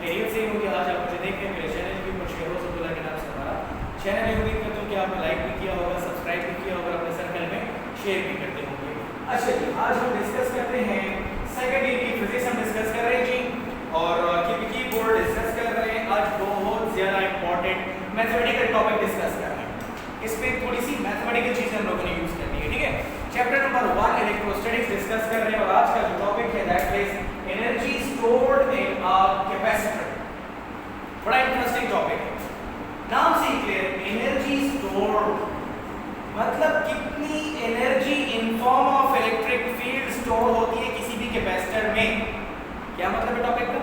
खैरियत से होंगे। आज आप मुझे देख रहे हैं मेरे चैनल के ऊपर शेरोज अब्दुल्ला के नाम से हमारा चैनल है। उम्मीद करता हूँ कि आपने लाइक भी किया होगा, सब्सक्राइब भी किया होगा, अपने सर्कल में शेयर भी करते होंगे। अच्छा जी, आज हम डिस्कस करते हैं सेकंड ईयर की फिजिक्स हम डिस्कस कर रहे हैं जी, और की बोर्ड डिस्कस कर रहे हैं। आज बहुत ज़्यादा इंपॉर्टेंट मैथमेटिकल टॉपिक डिस्कस कर रहे हैं। इसमें थोड़ी सी मैथमेटिकल चीज़ें हम लोगों ने यूज़ करनी है, ठीक है। चैप्टर नंबर 1 इलेक्ट्रोस्टैटिक्स डिस्कस कर रहे हैं, और आज का जो टॉपिक है that is energy stored in a capacitor. बड़ा इंटरेस्टिंग टॉपिक है, नाम से ही क्लियर, एनर्जी स्टोर्ड मतलब कितनी energy in form of electric field store होती है किसी भी कैपेसिटर में। क्या मतलब है टॉपिक का?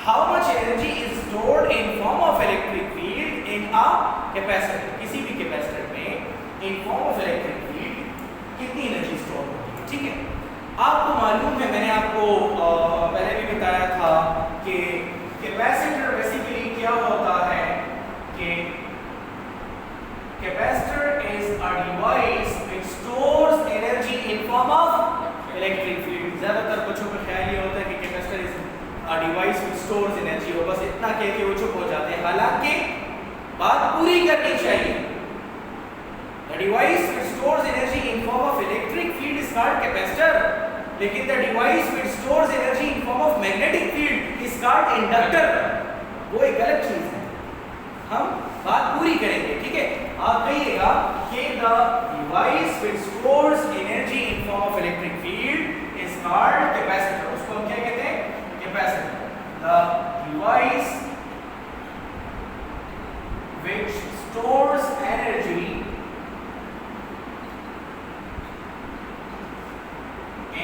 How much energy is stored in form of electric field in a capacitor. किसी भी कैपेसिटर में in form of electric field कितनी एनर्जी स्टोर होती है, ठीक है। आपको मालूम है, मैंने आपको पहले भी बताया था कि कैपेसिटर बेसिकली क्या होता है कि capacitor is a device which stores energy in form of electric field. ज्यादातर बच्चों का ख्याल ये होता है कि capacitor is a device which stores energy, और बस इतना कह के वो चुप हो जाते हैं। हालांकि बात पूरी करनी चाहिए। The device which stores energy in form of electric field is called capacitor, लेकिन the device which stores energy in form of magnetic field is called inductor। वो एक गलत चीज है, हम बात पूरी करेंगे, ठीक है। आप कहिएगा कि the device which stores energy in form of electric field is called capacitor। उसको हम क्या कहते हैं? Capacitor. The device which stores energy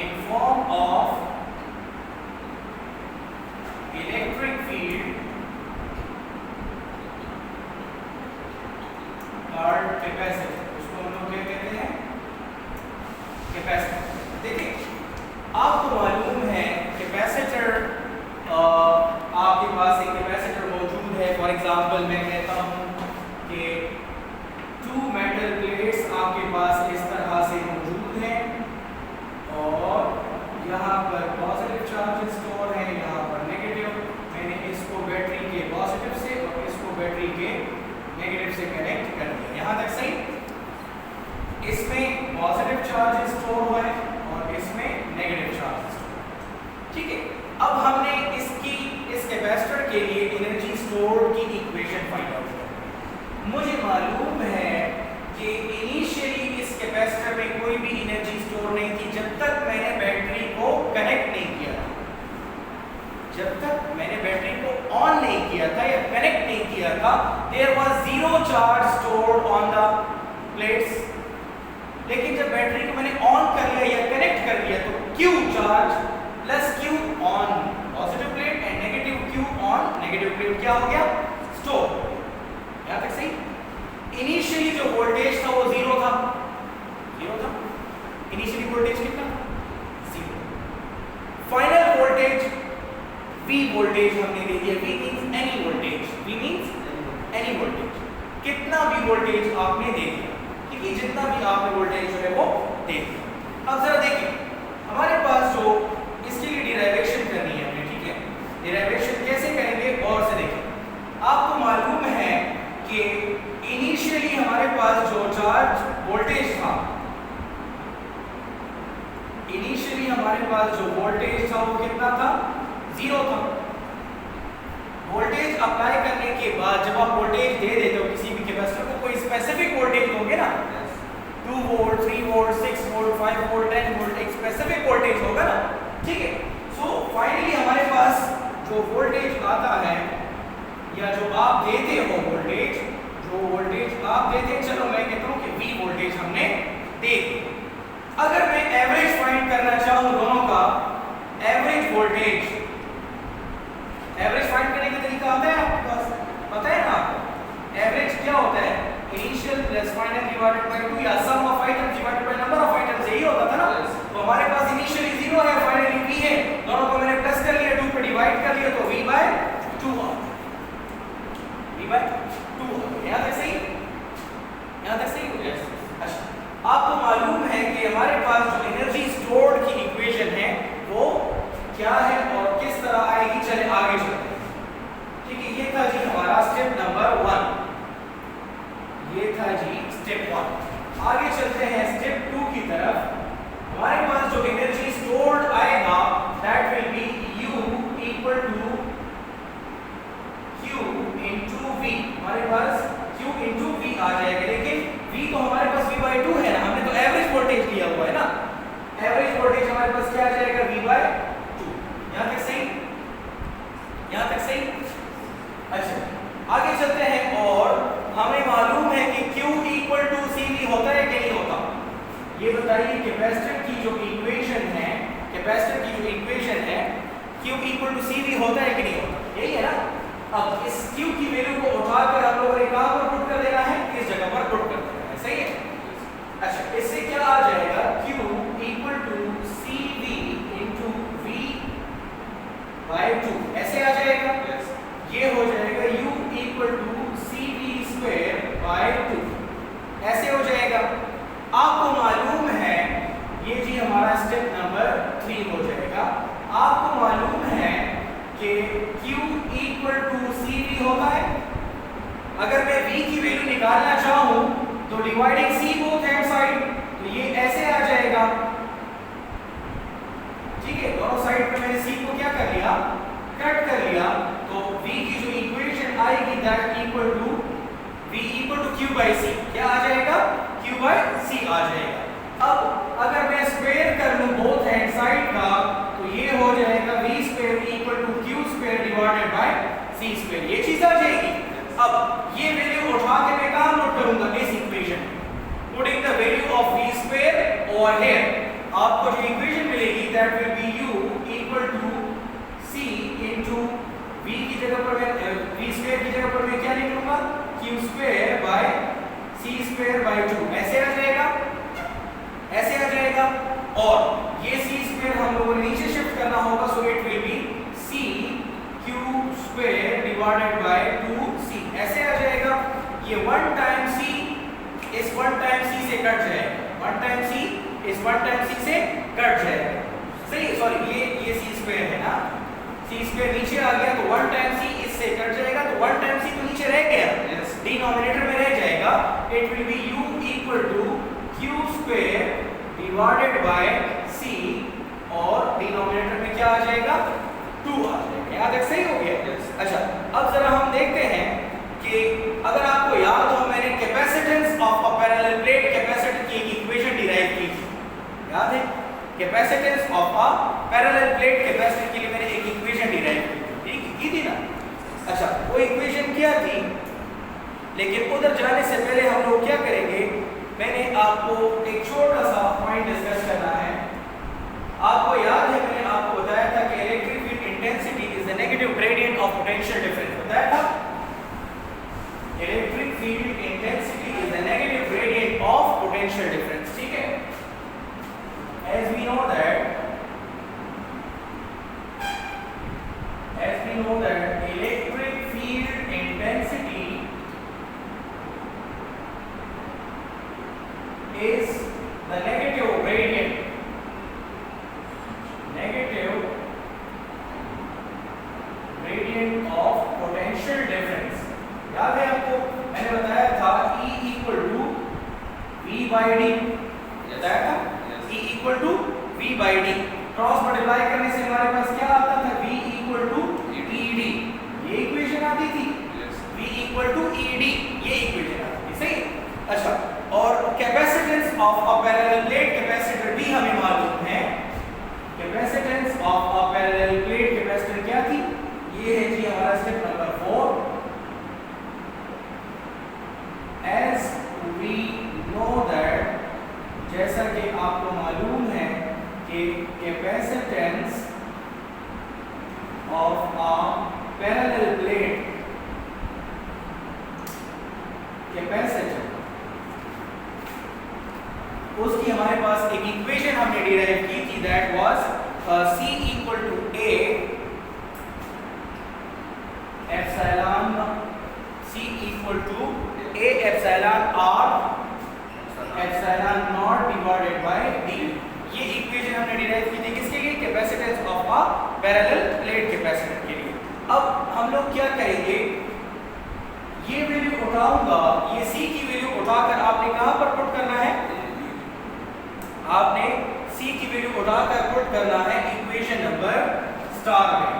in form of electric field called capacitor। उसको हम लोग क्या कहते हैं? कैपेसिटर। देखिए, आपको मालूम है कैपेसिटर, आपके पास एक कैपेसिटर मौजूद है। फॉर एग्जांपल मैं कहता हूं कि 2 मेटल प्लेट्स आपके पास इस तरह से मौजूद हैं, और यहाँ पर पॉजिटिव चार्ज स्टोर है, यहाँ पर नेगेटिव। मैंने इसको बैटरी के पॉजिटिव से और इसको बैटरी के नेगेटिव से कनेक्ट कर दिया। यहाँ तक सही। इसमें पॉजिटिव चार्ज स्टोर हुआ है और इसमें नेगेटिव चार्ज स्टोर, ठीक है। अब हमने इस कैपेसिटर के लिए एनर्जी स्टोर की इक्वेशन फाइंड आउट करनी है। मुझे मालूम है कि इनिशियली इस कैपेसिटर में कोई भी एनर्जी स्टोर नहीं थी जब तक मैंने बैटरी को कनेक्ट नहीं किया था। जब तक मैंने बैटरी को ऑन नहीं किया था या कनेक्ट नहीं किया था, there was zero charge stored on the plates. लेकिन जब बैटरी को मैंने ऑन कर लिया या कनेक्ट कर लिया तो Q charge plus Q on positive plate and negative Q on negative plate क्या हो गया? स्टोर। यहां तक सही। इनिशियली जो वोल्टेज था वो जीरो था। इनिशियली वोल्टेज कितना? Zero. Final voltage V voltage हमने दे दिया। V means any voltage, V means any voltage. कितना भी वोल्टेज आपने दे दिया, ठीक है, जितना भी आपने वोल्टेज जो है वो दे दिया। अब जरा देखिए, हमारे पास जो इसके लिए डिराइवेशन करनी है हमें, ठीक है। डिराइवेशन कैसे करेंगे? और से देखिए, आपको मालूम है कि इनिशियली हमारे पास जो चार्ज वोल्टेज था, इनिशियली हमारे पास जो वोल्टेज था वो कितना था? जीरो था। वोल्टेज अप्लाई करने के बाद जब आप वोल्टेज दे देते हो किसी भी कैपेसिटर को, कोई स्पेसिफिक वोल्टेज होंगे ना, 2 volt, 3 volt, 6 volt, 5 volt, 10 volt, एक स्पेसिफिक वोल्टेज होगा ना, ठीक है। सो फाइनली हमारे पास जो वोल्टेज आता है या जो आप देते हो वोल्टेज, जो वोल्टेज आप देते हैं, चलो मैं कहता हूं कि V वोल्टेज हमने दे दी। अगर मैं एवरेज फाइंड करना चाहूं दोनों का, एवरेज वोल्टेज, एवरेज फाइंड करने का तरीका आता है आपके पास, पता है ना आपको? एवरेज क्या होता है? Initial plus final divided by 2 या sum of items divided by number of items, यही होता था ना। तो हमारे पास इनिशियली 0 है, फाइनली V है, दोनों को मैंने प्लस कर लिया, 2 पे डिवाइड कर लिया तो V बाय 2 आ गया। V बाय 2 आ गया। यहां तक सही? यहां तक सही हो गया? अच्छा, आपको मालूम है कि हमारे पास जो एनर्जी स्टोर्ड की इक्वेशन है वो क्या है और किस तरह आएगी? चले आगे चलते हैं। स्टेप 1। आगे चलते हैं स्टेप 2 की तरफ। हमारे पास जो एनर्जी स्टोर्ड आएगा that will be U equal to Q into V। हमारे पास Q इनटू V आ जाएगा, लेकिन V तो हमारे पास V/2 है ना, हमने तो एवरेज वोल्टेज लिया हुआ है ना। एवरेज वोल्टेज हमारे पास क्या आ जाएगा V/2। यहां तक सही, यहां तक सही। अच्छा आगे चलते हैं और हमें मालूम है कि Q इक्वल टू CV होता है कि नहीं होता। ये बताइए कैपेसिटर की जो इक्वेशन है, कैपेसिटर की जो इक्वेशन है Q इक्वल टू CV होता है कि नहीं होता, यही है ना। अब इस Q की वैल्यू को उठाकर हम लोगों ने कहां पर पुट कर देना है, इस जगह पर पुट कर देना है, सही है। अच्छा इससे क्या आ जाएगा Q equal to CV into V/2 ऐसे आ जाएगा। ये हो जाएगा U इक्वल टू CV²/2 ऐसे हो जाएगा। आपको मालूम है ये जी हमारा स्टेप नंबर 3 हो जाएगा। आपको मालूम है कि Q इक्वल टू CV होता है। अगर मैं V की वैल्यू निकालना चाहूं तो dividing C both hand side, तो ये ऐसे आ जाएगा, ठीक है। दोनों साइड पे मैंने C को क्या कर लिया, कट कर लिया। तो V की जो इक्वेशन आएगी that equal to V equal to Q/C, क्या आ जाएगा Q/C आ जाएगा। अब अगर मैं स्क्वायर कर लूं बोथ हैंड साइड का तो ये हो जाएगा V² equal to Q² divided bye C², ये चीज आ जाएगी। अब ये वैल्यू उठा के मैं कहां नोट करूंगा, इस equation, putting the value of V² over here. आपको जो इक्वेशन मिलेगी that will be U equal to C into V की जगह पर मैं V² की जगह पर मैं क्या लिख लूंगा Q²/C²/2 ऐसे आ जाएगा, ऐसे आ जाएगा। और ये C² हम लोगों ने नीचे शिफ्ट करना होगा, so it will B C Q² divided bye 2C ऐसे आ जाएगा। ये 1 टाइम C इस 1 टाइम C से कट जाएगा, 1 टाइम C इस 1 टाइम C से कट जाएगा, सही। सॉरी ये C² है ना, C² नीचे आ गया तो 1 टाइम C इससे कट जाएगा, तो 1 टाइम C तो नीचे रह गया, डिनोमिनेटर में रह जाएगा। It will be U equal to Q² divided by C और डिनोमिनेटर में क्या आ जाएगा 2 आ जाएगा। यहाँ तक सही हो गया। अच्छा अब जरा हम देखते हैं कि अगर आपको याद हो मैंने capacitance of a parallel plate capacitor की एक इक्वेशन डिराइव की थी, याद है। Capacitance of a parallel plate capacitor के लिए मैंने एक इक्वेशन डिराइव की थी ना। अच्छा वो इक्वेशन क्या थी, लेकिन उधर जाने से पहले हम लोग क्या करेंगे, मैंने आपको एक छोटा सा पॉइंट डिस्कस करना है। आपको याद है मैंने आपको बताया था कि electric field intensity is the negative gradient of potential difference, बताया था। Electric field intensity is the negative gradient of potential difference, ठीक है। as we know that electric field intensity is the negative gradient of potential difference। याद है आपको मैंने बताया था E इक्वल टू V/D, बताया था E equal to V/D। Cross multiply करने से हमारे पास क्या आता था V इक्वल टू ED, ये इक्वेशन आती थी। V इक्वल टू ED ये इक्वेशन आती थी, सही। अच्छा और capacitance of a parallel plate capacitor भी हमें मालूम है। Capacitance of a parallel plate capacitor क्या थी, ये है जी हमारा step number 4। as we know that, जैसा कि आपको मालूम है कि capacitance of a parallel plate capacitor, उसकी हमारे पास एक इक्वेशन हमने डिराइव की थी that was C equal to A epsilon C equal to A epsilon R epsilon naught divided by D। ये इक्वेशन हमने डिराइव की थी किसके लिए, capacitance of a parallel plate capacitor के लिए। अब हम लोग क्या करेंगे, ये वैल्यू उठाऊंगा, ये C की वैल्यू उठाकर आपने कहां पर पुट करना है, आपने c की वैल्यू उठाकर पुट करना है इक्वेशन नंबर स्टार में।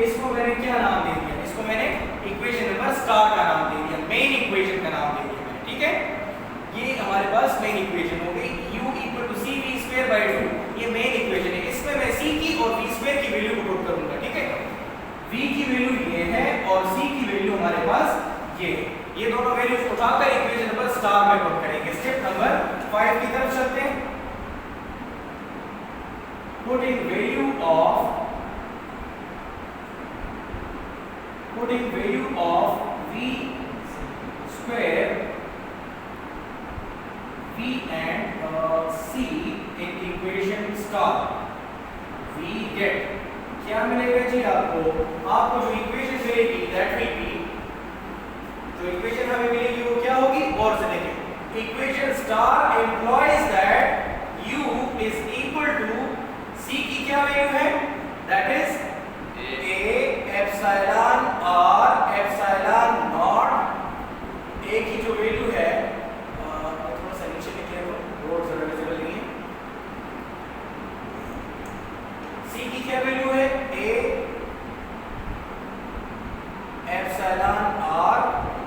इसको मैंने क्या नाम दे दिया, इसको मैंने इक्वेशन नंबर स्टार का नाम दे दिया, मेन इक्वेशन का नाम दे दिया मैंने, ठीक है। ये हमारे पास मेन इक्वेशन हो गई, u equal to C V square by 2, ये मेन इक्वेशन है। इसमें मैं c की और v स्क्वायर की वैल्यू को पुट करूंगा, ठीक है। v की वैल्यू ये है और c की वैल्यू हमारे पास ये है। ये दोनों वैल्यूज उठाकर इक्वेशन नंबर स्टार में पुट करेंगे। स्टेप नंबर 5 की तरफ चलते हैं। putting value of v square, v and c in equation star, we get क्या मिलेगा जी आपको जो इक्वेशन मिलेगी दैट विल बी, जो इक्वेशन हमें मिलेगी वो क्या होगी, और से देखें equation star employees that u is equal to c की क्या वैल्यू है, that is a epsilon r epsilon not. a की जो वैल्यू है थोड़ा सा नीचे निकले तो बोर्ड जरा विजिबल नहीं है। c की क्या वैल्यू है, a epsilon r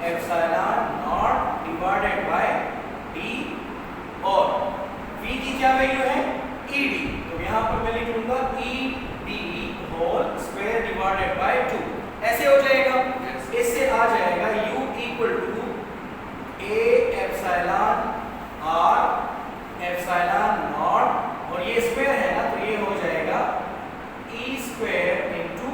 epsilon naught divided by d, और v की क्या वैल्यू है, ed। तो यहां पर मैं लिख लूंगा ed whole square divided by 2। ऐसे हो जाएगा, इससे आ जाएगा u equal to a epsilon r epsilon naught, और ये स्क्वायर है ना तो ये हो जाएगा e square into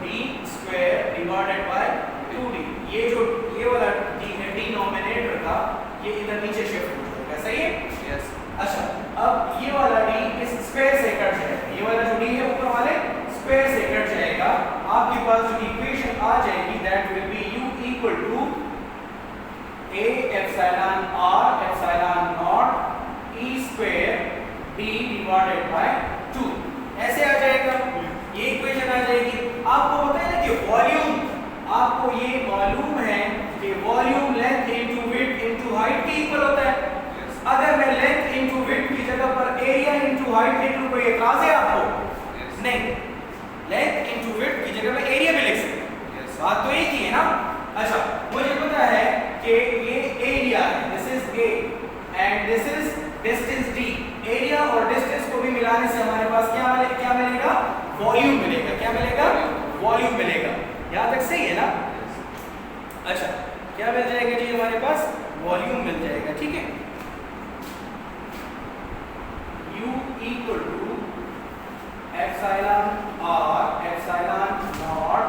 d square divided bye 2d। ये जो ये वाला d है डिनोमिनेटर का, ये इधर नीचे शिफ्ट हो जाएगा, सही है। यस। अच्छा, अब ये वाला d इस स्क्वायर से कट जाएगा, ये वाला जो d है ऊपर वाले स्क्वायर से कट जाएगा। आपके पास जो इक्वेशन आ जाएगी that will be u equal to a epsilon r epsilon naught e square d divided by 2। ऐसे आ जाएगा, ये इक्वेशन आ जाएगी। आपको पता है ना कि वॉल्यूम, आपको ये मालूम है कि volume length into width into height के इक्वल होता है। अगर मैं लेंथ इनटू विड्थ की जगह पर एरिया इनटू हाइट लिख लूं, कोई एतराज है आपको? नहीं, लेंथ इनटू विड्थ की जगह में एरिया भी लिख सकते हैं, बात तो एक ही है ना। अच्छा, मुझे पता है कि ये एरिया है, this is a and this is distance d। Area और डिस्टेंस को भी मिलाने से हमारे पास क्या मिलेगा, वॉल्यूम मिलेगा। क्या मिलेगा, वॉल्यूम मिलेगा। यहां तक सही है ना। अच्छा, क्या मिल जाएगा जी हमारे पास, वॉल्यूम मिल जाएगा, ठीक है। u equal to epsilon r epsilon naught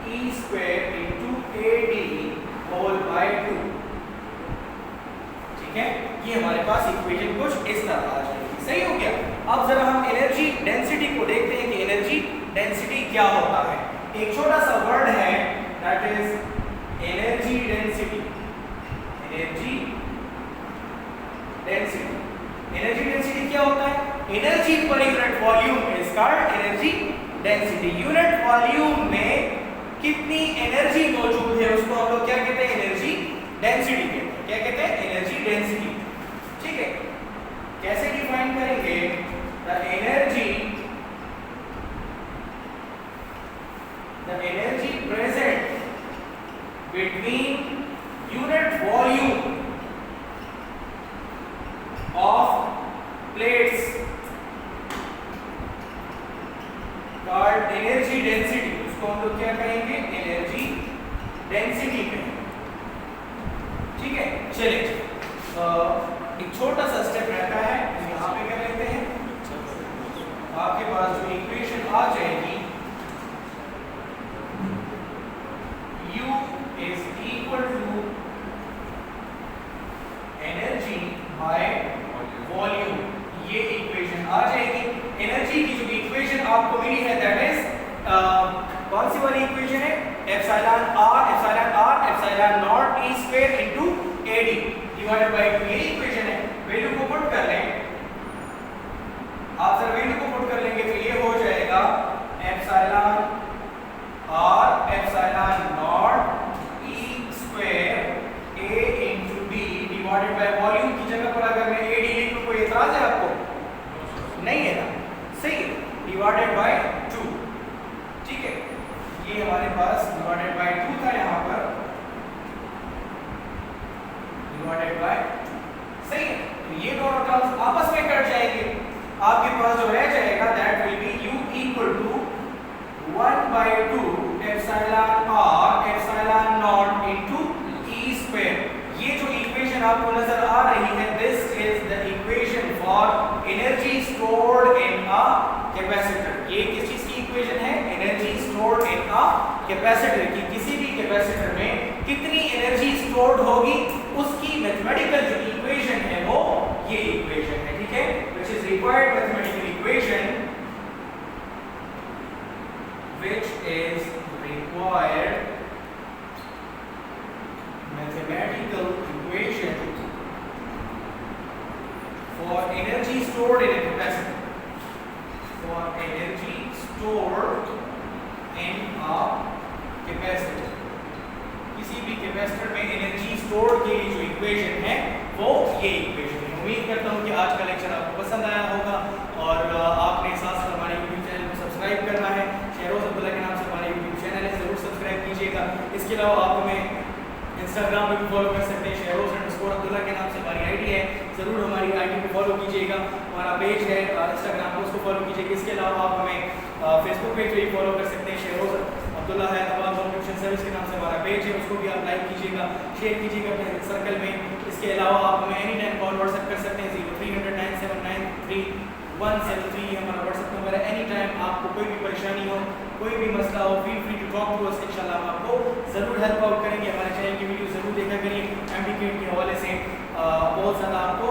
e square into ad whole by 2, ठीक है। ये हमारे पास इक्वेशन कुछ इस तरह आ जाएगी, सही हो गया। अब जरा हम एनर्जी डेंसिटी को देखते हैं कि एनर्जी डेंसिटी क्या होता है। एक छोटा सा वर्ड है that is energy density. Energy density, energy density क्या होता है, energy per unit volume is called energy density. Unit volume में कितनी एनर्जी मौजूद है उसको हम लोग क्या कहते हैं, एनर्जी डेंसिटी कहते हैं। क्या कहते हैं, एनर्जी डेंसिटी, ठीक है। कैसे डिफाइन करेंगे, the energy present between unit volume of plates called energy density, उसको हम लोग क्या कहेंगे, एनर्जी डेंसिटी कहेंगे, ठीक है। चलिए, एक छोटा सा स्टेप रहता है, यहाँ पे क्या लेते हैं, आपके पास जो इक्वेशन आ जाएगी u is equal to energy by volume, ये इक्वेशन आ जाएगी। एनर्जी की जो इक्वेशन आपको मिली है दैट इज कौन सी वाली इक्वेशन है, epsilon r epsilon naught e square into ad divided by 2, ये इक्वेशन है। वैल्यू को पुट कर लें, आप जरा वैल्यू को पुट कर लेंगे तो ये हो जाएगा epsilon r epsilon naught e square a into d ये दोनों टर्म्स आपस में कट जाएंगे, आपके पास जो रह जाएगा that will be u equal to 1/2 epsilon r epsilon naught into e square. ये जो इक्वेशन आपको नजर आ रही है, this is the equation for energy stored in a capacitor. ये किस चीज की इक्वेशन है? Energy stored in a capacitor की। किसी भी कैपेसिटर में कितनी एनर्जी स्टोर्ड होगी उसकी मैथमेटिकल जो इक्वेशन है वो ये इक्वेशन है, ठीक है, which is required mathematical equation which is required mathematical equation for energy stored in a capacitor, for energy stored in a capacitor। किसी भी कैपेसिटर में एनर्जी स्टोर के लिए जो इक्वेशन है वो ये इक्वेशन है। उम्मीद करता हूँ कि आज का लेक्चर आपको पसंद आया होगा और आपने साथ साथ हमारे यूट्यूब चैनल को सब्सक्राइब करना है। शेरोज अब्दुल्ला के नाम से हमारा यूट्यूब चैनल है, जरूर सब्सक्राइब कीजिएगा। इसके अलावा आप हमें इंस्टाग्राम पे भी फॉलो कर सकते हैं, शेरोज_अब्दुल्ला के नाम से हमारी आईडी है, जरूर हमारी आईडी को फॉलो कीजिएगा। हमारा पेज है इंस्टाग्राम पे, उसको फॉलो कीजिएगा। इसके अलावा आप हमें फेसबुक पेज पे भी फॉलो कर सकते हैं, शेरोज अब्दुल्ला है तमाम सॉल्यूशन सर्विस के नाम से हमारा पेज है, उसको भी आप लाइक कीजिएगा, शेयर कीजिएगा अपने सर्कल में। इसके अलावा आप हमें एनी टाइम कॉल व्हाट्सएप कर सकते हैं, 0300 979 3173 हमारा व्हाट्सएप नंबर है। एनी टाइम आपको कोई भी परेशानी हो, कोई भी मसला हो, feel free to talk to us, इंशाल्लाह हम आपको ज़रूर हेल्प आउट करेंगे। हमारे चैनल की वीडियो ज़रूर देखा करिए, एमडीके के हवाले से बहुत ज़्यादा आपको